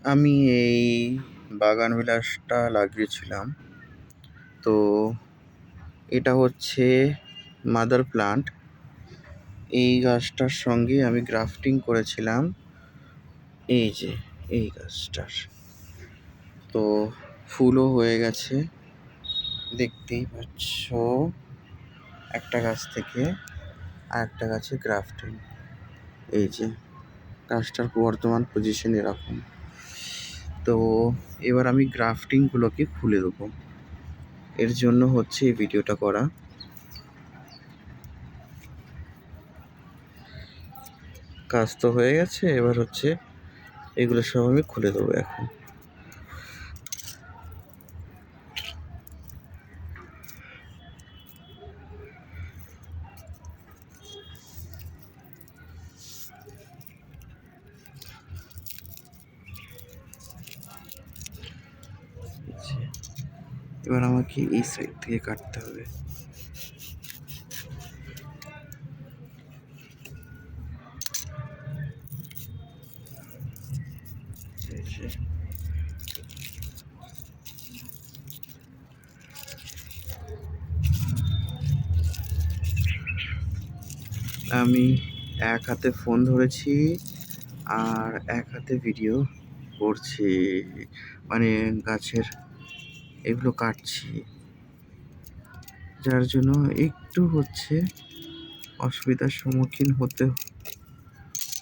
আমি এই বাগান বিলাসটা লাগিয়েছিলাম। তো এটা হচ্ছে মাদার প্লান্ট। এই গাছটার সঙ্গে আমি গ্রাফটিং করেছিলাম এই যে এই গাছটার। তো ফুলও হয়ে গেছে, দেখতেই পাচ্ছ। একটা গাছ থেকে আর একটা গাছে গ্রাফটিং। এই যে গাছটার বর্তমান পজিশন এরকম। তো এবার আমি গ্রাফটিংগুলোকে খুলে দেবো, এর জন্য হচ্ছে এই ভিডিওটা করা। কাজ তো হয়ে গেছে, এবার হচ্ছে এগুলো সব আমি খুলে দেবো এখন। এবার আমাকে এই সাইড থেকে কাটতে হবে। আমি এক হাতে ফোন ধরেছি আর এক হাতে ভিডিও করছি, মানে গাছের এগুলো কাটছি, যার জন্য একটু হচ্ছে অসুবিধার সম্মুখীন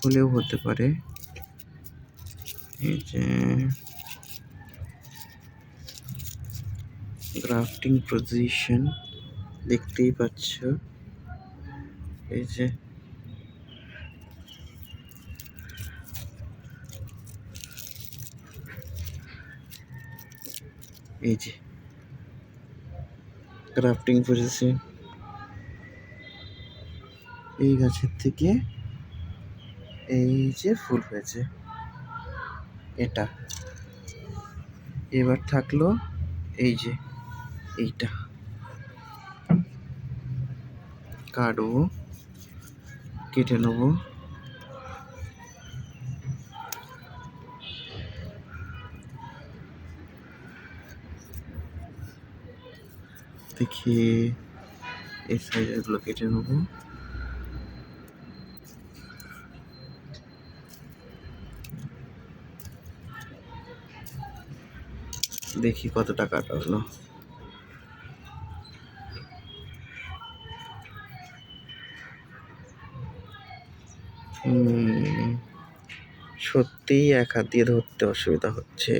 হলেও হতে পারে। এই যে গ্রাফটিং পজিশন দেখতেই পাচ্ছ, এই যে এই যে গ্রাফটিং পজিশন। এই গাছের থেকে এই যে ফুল হয়েছে এটা। এবার থাকলো এই যে এইটা, কাটবো, কেটে নেবো। দেখি এই সাইডগুলো কেটে নেবো। দেখি কতটা কাটা হলো। সত্যিই এক হাত দিয়ে ধরতে অসুবিধা হচ্ছে।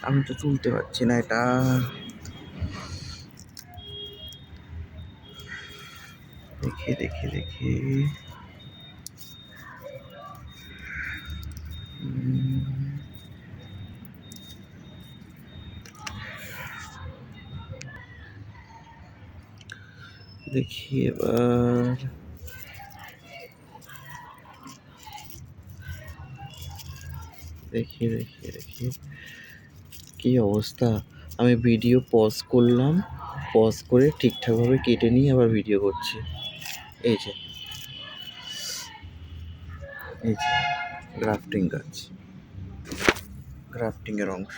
আমি তো তুলতে পারছি না এটা। দেখি দেখি দেখি দেখি এবার। দেখি দেখি দেখি কি অবস্থা। আমি ভিডিও পজ করলাম, পজ করে ঠিকঠাকভাবে কেটে নিয়ে আবার ভিডিও করছি। এই যে এই যে গ্রাফটিং গাছ, গ্রাফটিংয়ের অংশ।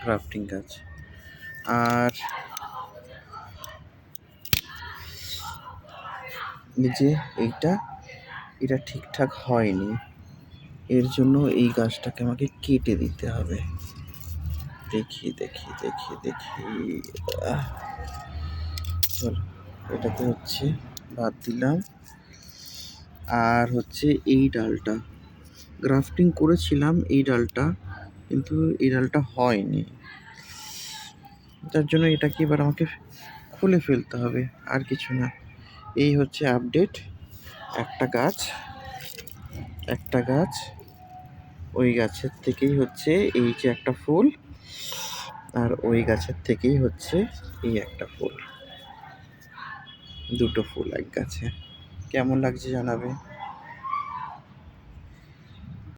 গ্রাফটিং গাছ। আর এই যে এটা ঠিকঠাক হয়নি, এর জন্য এই গাছটাকে আমাকে কেটে দিতে হবে। দেখি দেখি দেখি দেখি চলো, এটাতে হচ্ছে বাদ দিলাম। আর হচ্ছে এই ডালটা গ্রাফটিং করেছিলাম, এই ডালটা কিন্তু এই ডালটা হয়নি, যার জন্য এটাকে এবার আমাকে খুলে ফেলতে হবে, আর কিছু না। এই হচ্ছে আপডেট। একটা গাছ ওই গাছের থেকেই হচ্ছে এই যে একটা ফুল, আর ওই গাছের থেকেই হচ্ছে এই একটা ফুল, দুটো ফুল এক গাছে। কেমন লাগছে জানাবে।